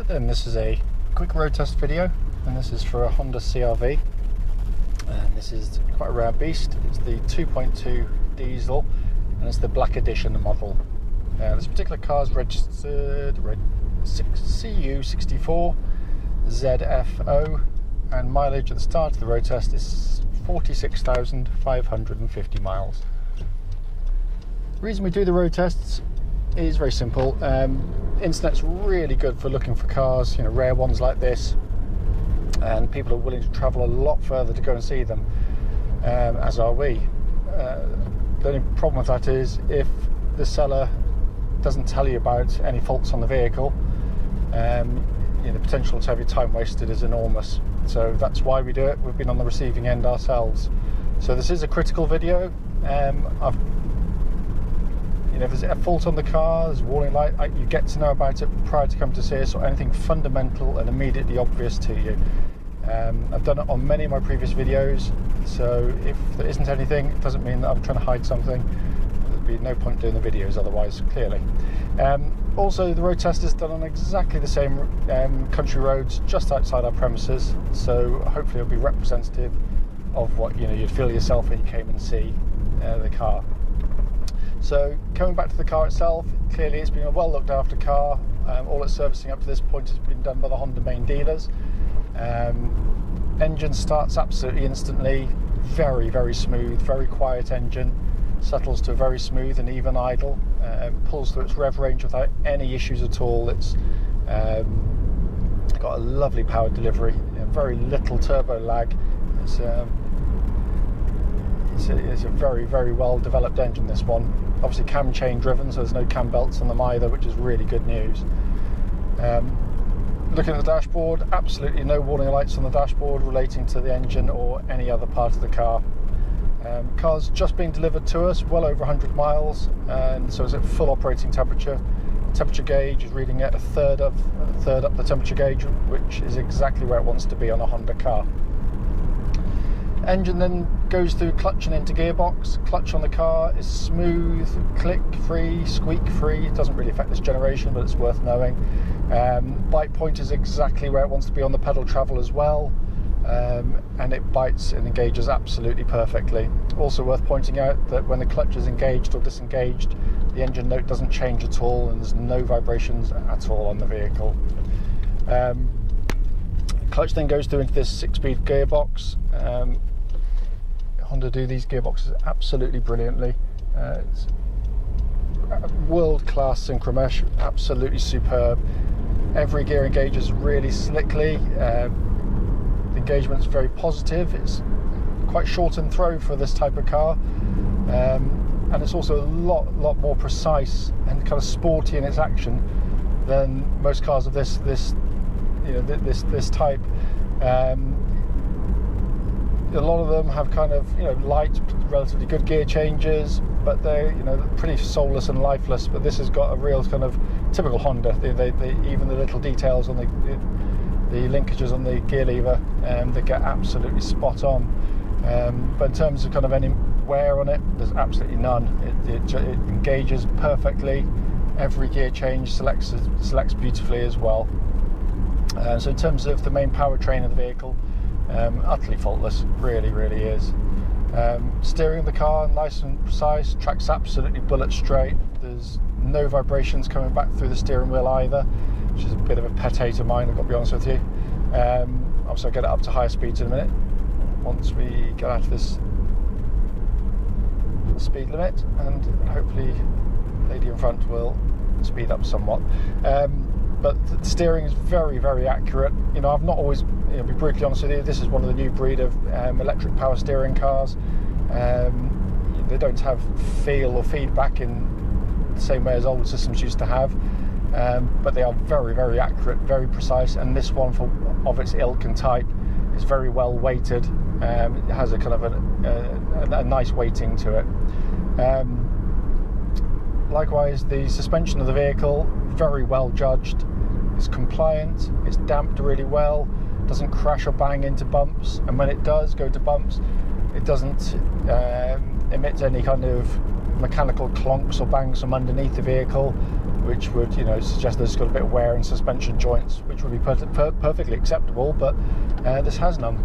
Right then, this is a quick road test video, and this is for a Honda CR-V, and this is quite a rare beast. It's the 2.2 diesel, and it's the black edition model. This particular car is registered CU64ZFO, and mileage at the start of the road test is 46,550 miles. The reason we do the road tests is very simple. Internet's really good for looking for cars, rare ones like this, and people are willing to travel a lot further to go and see them, as are we. The only problem with that is if the seller doesn't tell you about any faults on the vehicle, the potential to have your time wasted is enormous. So that's why we do it. We've been on the receiving end ourselves. So this is a critical video. If there's a fault on the car, there's a warning light, you get to know about it prior to coming to see us, or anything fundamental and immediately obvious to you. I've done it on many of my previous videos, so if there isn't anything, it doesn't mean that I'm trying to hide something. There'd be no point doing the videos otherwise, clearly. Also, the road test is done on exactly the same country roads just outside our premises, so hopefully it'll be representative of what you'd feel yourself when you came and see the car. So coming back to the car itself, clearly it's been a well looked after car. All its servicing up to this point has been done by the Honda main dealers. Engine starts absolutely instantly, very, very smooth, very quiet engine, settles to a very smooth and even idle, pulls through its rev range without any issues at all. It's got a lovely power delivery, very little turbo lag. It's a very, very well developed engine, this one. Obviously cam chain driven, so there's no cam belts on them either, which is really good news. Looking at the dashboard, absolutely no warning lights on the dashboard relating to the engine or any other part of the car. Car's just been delivered to us, well over 100 miles, and so it's at full operating temperature. Temperature gauge is reading at a third up the temperature gauge, which is exactly where it wants to be on a Honda car. Engine then goes through clutch and into gearbox. Clutch on the car is smooth, click free, squeak free. It doesn't really affect this generation, but it's worth knowing. Bite point is exactly where it wants to be on the pedal travel as well, and it bites and engages absolutely perfectly. Also worth pointing out that when the clutch is engaged or disengaged, the engine note doesn't change at all, and there's no vibrations at all on the vehicle. Clutch then goes through into this 6-speed gearbox. Honda do these gearboxes absolutely brilliantly. It's world-class synchromesh, absolutely superb. Every gear engages really slickly. The engagement's very positive. It's quite short and throw for this type of car, and it's also a lot more precise and kind of sporty in its action than most cars of this type. A lot of them have kind of light, relatively good gear changes, but they're pretty soulless and lifeless. But this has got a real kind of typical Honda. They even the little details on the linkages on the gear lever, they get absolutely spot on. But in terms of kind of any wear on it, there's absolutely none. It engages perfectly. Every gear change selects beautifully as well. So in terms of the main powertrain of the vehicle, utterly faultless, really is. Steering of the car, nice and precise, tracks absolutely bullet straight. There's no vibrations coming back through the steering wheel either, which is a bit of a pet hate of mine, I've got to be honest with you. Obviously I'll get it up to higher speeds in a minute, once we get out of this speed limit, and hopefully the lady in front will speed up somewhat. But the steering is very, very accurate. I've not always, be brutally honest with you, this is one of the new breed of electric power steering cars. They don't have feel or feedback in the same way as old systems used to have, but they are very, very accurate, very precise, and this one of its ilk and type is very well weighted. It has a kind of a nice weighting to it. Likewise, the suspension of the vehicle, very well judged. It's compliant, it's damped really well, doesn't crash or bang into bumps, and when it does go to bumps, it doesn't emit any kind of mechanical clonks or bangs from underneath the vehicle. which would, you know, suggest there's got a bit of wear in suspension joints, which would be perfectly acceptable, but this has none.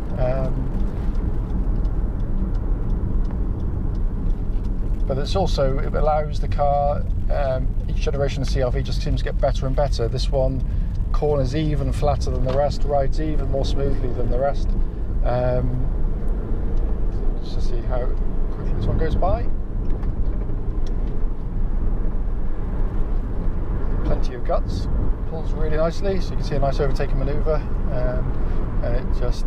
But it's also, it allows the car, each generation of CR-V just seems to get better and better. This one corners even flatter than the rest, rides even more smoothly than the rest. Just to see how quickly this one goes by. Plenty of guts, pulls really nicely, so you can see a nice overtaking manoeuvre, and it just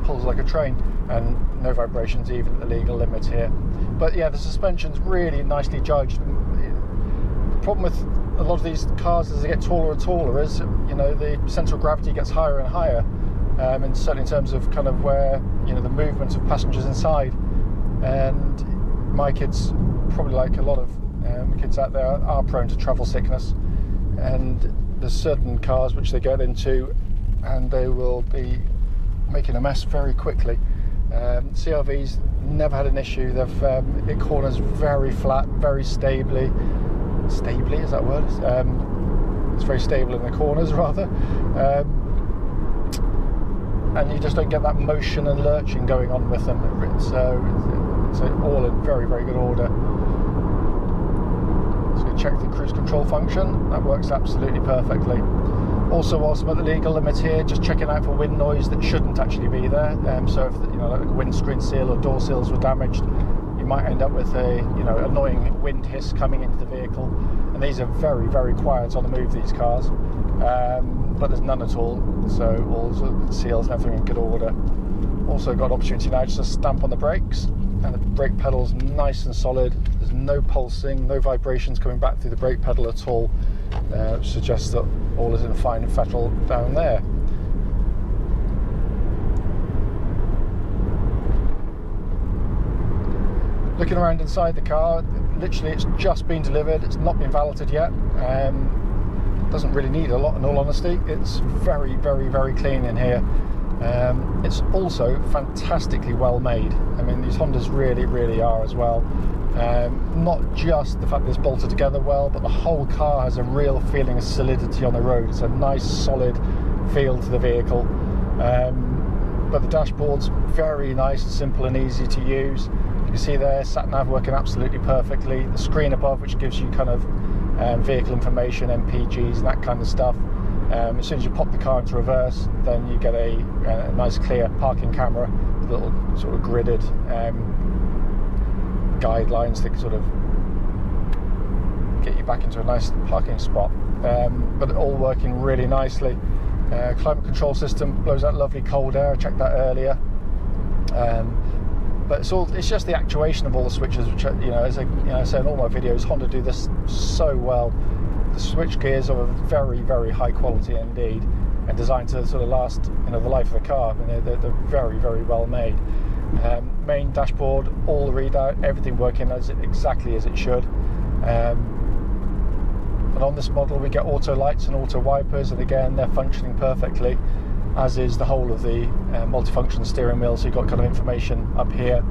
pulls like a train, and no vibrations even at the legal limit here. But yeah, the suspension's really nicely judged. The problem with a lot of these cars as they get taller and taller is, you know, the centre of gravity gets higher and higher, and certainly in terms of kind of where, you know, the movement of passengers inside. And my kids, probably like a lot of kids out there, are prone to travel sickness. And there's certain cars which they get into and they will be making a mess very quickly. CR-V's never had an issue. It corners very flat, very stably, is that a word? It's very stable in the corners rather, and you just don't get that motion and lurching going on with them. It's all in very, very good order. Check the cruise control function, that works absolutely perfectly. Also, whilst I'm at the legal limit here, just checking out for wind noise that shouldn't actually be there. So if, you know, like a windscreen seal or door seals were damaged, you might end up with a, you know, annoying wind hiss coming into the vehicle. And these are very, very quiet on the move, these cars, but there's none at all. So all the seals and everything in good order. Also got an opportunity now just to stamp on the brakes, and the brake pedal's nice and solid. There's no pulsing, no vibrations coming back through the brake pedal at all, which suggests that all is in fine fettle down there. Looking around inside the car, literally it's just been delivered, it's not been valeted yet. Doesn't really need a lot, in all honesty. It's very, very, very clean in here. It's also fantastically well made. I mean, these Hondas really, really are as well. Not just the fact that it's bolted together well, but the whole car has a real feeling of solidity on the road. It's a nice solid feel to the vehicle. But the dashboard's very nice, simple and easy to use. You can see there, sat-nav working absolutely perfectly. The screen above, which gives you kind of vehicle information, MPGs and that kind of stuff. As soon as you pop the car into reverse, then you get a nice clear parking camera with little sort of gridded guidelines that sort of get you back into a nice parking spot. But all working really nicely. Climate control system blows out lovely cold air. I checked that earlier. But it's just the actuation of all the switches, which, you know, as I say in all my videos, Honda do this so well. The switch gears are of very, very high quality indeed, and designed to sort of last, you know, the life of the car. I mean, they're very, very well made. Main dashboard, all the readout, everything working exactly as it should. And on this model we get auto lights and auto wipers, and again they're functioning perfectly, as is the whole of the multifunction steering wheel. So you've got kind of information up here.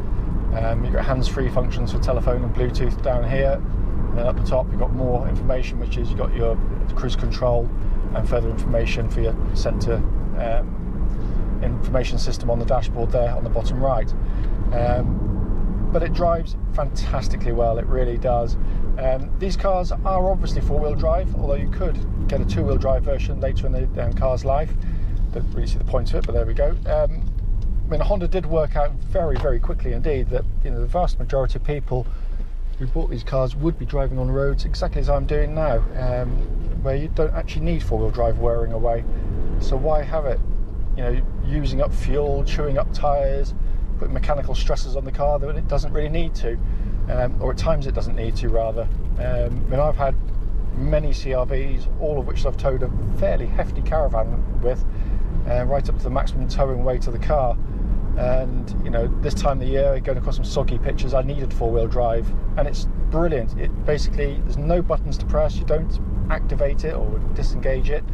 You've got hands-free functions for telephone and Bluetooth down here. And then up the top you've got more information, which is you've got your cruise control and further information for your centre information system on the dashboard there on the bottom right. But it drives fantastically well, it really does. These cars are obviously four-wheel drive, although you could get a two-wheel drive version later in the car's life. Don't really see the point of it, but there we go. I mean, Honda did work out very, very quickly indeed that, you know, the vast majority of people who bought these cars would be driving on roads exactly as I'm doing now, where you don't actually need four-wheel drive wearing away. So why have it, you know, using up fuel, chewing up tyres, putting mechanical stresses on the car that it doesn't really need to, or at times it doesn't need to, rather. I mean, I've had many CR-Vs, all of which I've towed a fairly hefty caravan with, right up to the maximum towing weight of the car. And, you know, this time of the year, going across some soggy pitches, I needed four-wheel drive, and it's brilliant. It basically, there's no buttons to press, you don't activate it or disengage it.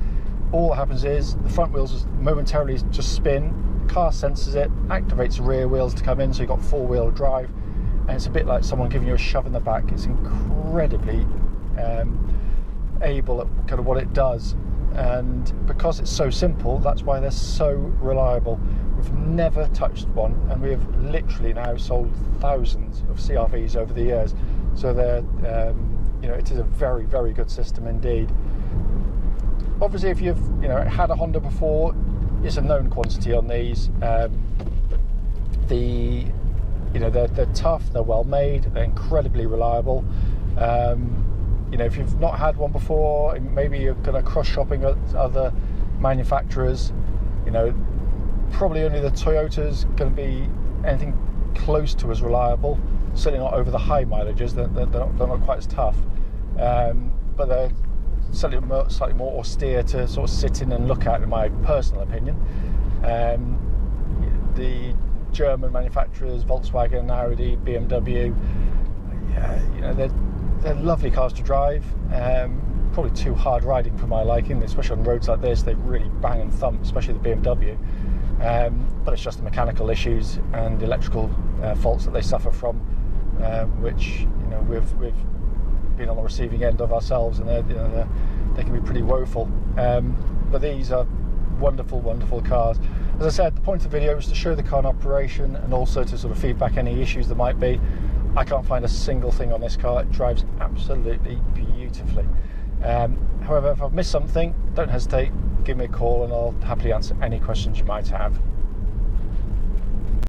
All that happens is the front wheels momentarily just spin, the car senses it, activates the rear wheels to come in, so you've got four-wheel drive, and it's a bit like someone giving you a shove in the back. It's incredibly able at kind of what it does, and because it's so simple, that's why they're so reliable. We've never touched one, and we have literally now sold thousands of CRVs over the years. So they're, you know, it is a very, very good system indeed. Obviously, if you've, you know, had a Honda before, it's a known quantity on these. You know, they're tough, they're well made, they're incredibly reliable. You know, if you've not had one before, maybe you're kind of cross shopping at other manufacturers, you know, probably only the Toyota's going to be anything close to as reliable. Certainly not over the high mileages. They're not quite as tough, but they're slightly more austere to sort of sit in and look at, in my personal opinion. The German manufacturers, Volkswagen, Audi, BMW, you know, they're lovely cars to drive. Probably too hard riding for my liking, especially on roads like this. They really bang and thump, especially the BMW. But it's just the mechanical issues and electrical faults that they suffer from, which, you know, we've been on the receiving end of ourselves, and they can be pretty woeful. But these are wonderful, wonderful cars. As I said, the point of the video is to show the car in operation and also to sort of feedback any issues there might be. I can't find a single thing on this car. It drives absolutely beautifully. However, if I've missed something, don't hesitate, give me a call and I'll happily answer any questions you might have.